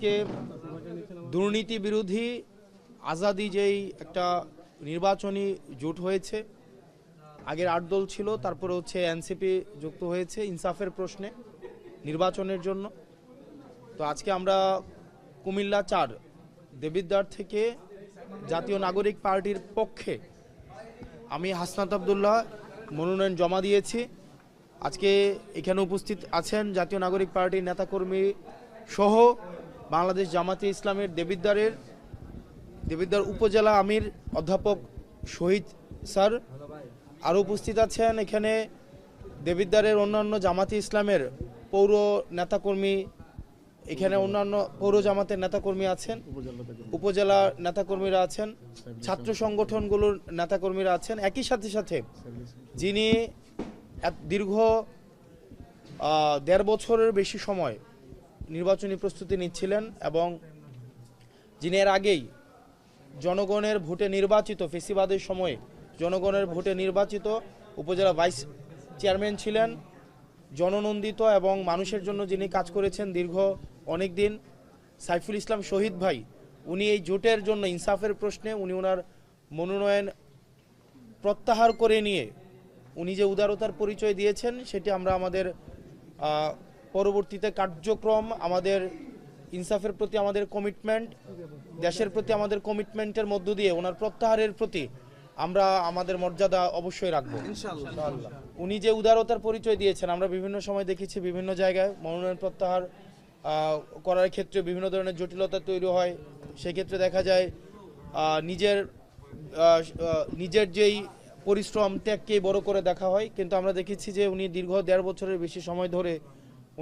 আজকে দুর্নীতি বিরোধী আজাদি যেই একটা নির্বাচনী জোট হয়েছে, আগের 8 দল ছিল, তারপরে হচ্ছে এনসিপি যুক্ত হয়েছে ইনসাফের প্রশ্নে নির্বাচনের জন্য। তো আজকে আমরা কুমিল্লা 4 দেবিদ্বার থেকে জাতীয় নাগরিক পার্টির পক্ষে আমি হাসনাত আব্দুল্লাহ মনোনয়ন জমা দিয়েছি। আজকে এখানে উপস্থিত আছেন জাতীয় নাগরিক পার্টির নেতাকর্মী সহ বাংলাদেশ জামাতে ইসলামের দেবিদ্বার উপজেলা আমির অধ্যাপক শহীদ স্যার। আরও উপস্থিত আছেন এখানে দেবিদ্বারের অন্যান্য জামাতে ইসলামের পৌর নেতাকর্মী, এখানে অন্যান্য পৌর জামাতের নেতাকর্মী আছেন, উপজেলা নেতাকর্মীরা আছেন, ছাত্র সংগঠনগুলোর নেতাকর্মীরা আছেন। একই সাথে যিনি দীর্ঘ 1.5 বছরের বেশি সময় নির্বাচনী প্রস্তুতি নিচ্ছিলেন এবং যিনি এর আগেই জনগণের ভোটে নির্বাচিত, ফেসিবাদের সময়ে জনগণের ভোটে নির্বাচিত উপজেলা ভাইস চেয়ারম্যান ছিলেন, জননন্দিত এবং মানুষের জন্য যিনি কাজ করেছেন দীর্ঘ অনেক দিন, সাইফুল ইসলাম শহীদ ভাই, উনি এই জোটের জন্য ইনসাফের প্রশ্নে উনি ওনার মনোনয়ন প্রত্যাহার করে নিয়ে উনি যে উদারতার পরিচয় দিয়েছেন সেটি আমরা আমাদের পরবর্তীতে কার্যক্রম, আমাদের ইনসাফের প্রতি আমাদের কমিটমেন্ট, দেশের প্রতি আমাদের কমিটমেন্টের মধ্য দিয়ে ওনার প্রত্যাহারের প্রতি আমরা আমাদের মর্যাদা অবশ্যই রাখবো ইনশাআল্লাহ। উনি যে উদারতার পরিচয় দিয়েছেন, আমরা বিভিন্ন সময় দেখেছি বিভিন্ন জায়গায় মনোনয়ন প্রত্যাহার করার ক্ষেত্রে বিভিন্ন ধরনের জটিলতা তৈরি হয়। সেক্ষেত্রে দেখা যায় নিজের যেই পরিশ্রম ত্যাগকে বড় করে দেখা হয়, কিন্তু আমরা দেখেছি যে উনি দীর্ঘ 1.5 বছরের বেশি সময় ধরে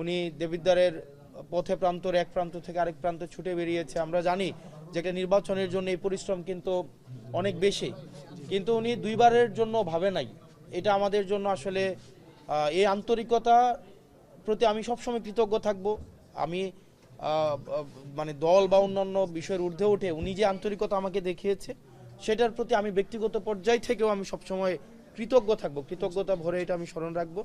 উনি দেবিদ্বারের পথে প্রান্তর এক প্রান্ত থেকে আরেক প্রান্তে ছুটে বেরিয়েছে। আমরা জানি যে একটা নির্বাচনের জন্য এই পরিশ্রম কিন্তু অনেক বেশি, কিন্তু উনি 2বারের জন্য ভাবে নাই। এটা আমাদের জন্য আসলে এই আন্তরিকতা প্রতি আমি সবসময় কৃতজ্ঞ থাকব। আমি মানে দল বা অন্যান্য বিষয়ের ঊর্ধ্বে উঠে উনি যে আন্তরিকতা আমাকে দেখিয়েছে সেটার প্রতি আমি ব্যক্তিগত পর্যায় থেকেও আমি সবসময় কৃতজ্ঞ থাকবো, কৃতজ্ঞতা ভরে এটা আমি স্মরণ রাখবো।